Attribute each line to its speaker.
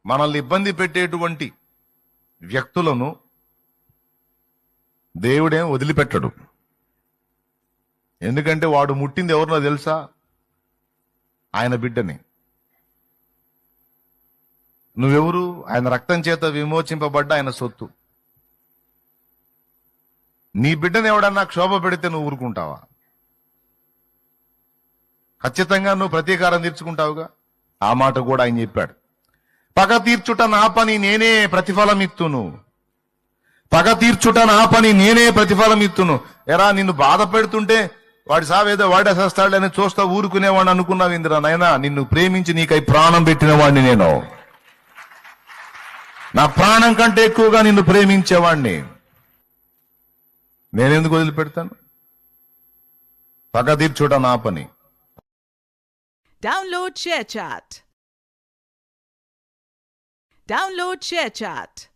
Speaker 1: మనల్ని ఇబ్బంది పెట్టేటువంటి వ్యక్తులను దేవుడేం వదిలిపెట్టడు. ఎందుకంటే వాడు ముట్టింది ఎవరినో తెలుసా? ఆయన బిడ్డని. నువ్వెవరు? ఆయన రక్తం చేత విమోచింపబడ్డ ఆయన సొత్తు. నీ బిడ్డను ఎవడన్నా క్షోభ పెడితే నువ్వు ఊరుకుంటావా? ఖచ్చితంగా నువ్వు ప్రతీకారం తీర్చుకుంటావుగా. ఆ మాట కూడా ఆయన చెప్పాడు. పగ తీర్చుట నా పని, నేనే ప్రతిఫలం ఇత్తును. పగ తీర్చుట నా పని, నేనే ప్రతిఫలం ఇత్తును. ఎరా, నిన్ను బాధ పెడుతుంటే వాడి సావేదో వాడే చేస్తాడని చూస్తా ఊరుకునేవాడిని అనుకున్నావు ఇందిరా నైనా? నిన్ను ప్రేమించి నీకై ప్రాణం పెట్టిన వాడిని నేను. నా ప్రాణం కంటే ఎక్కువగా నిన్ను ప్రేమించేవాడిని. నేనెందుకు వదిలిపెడతాను? పగ తీర్చుట నా పని.
Speaker 2: Download ShareChat.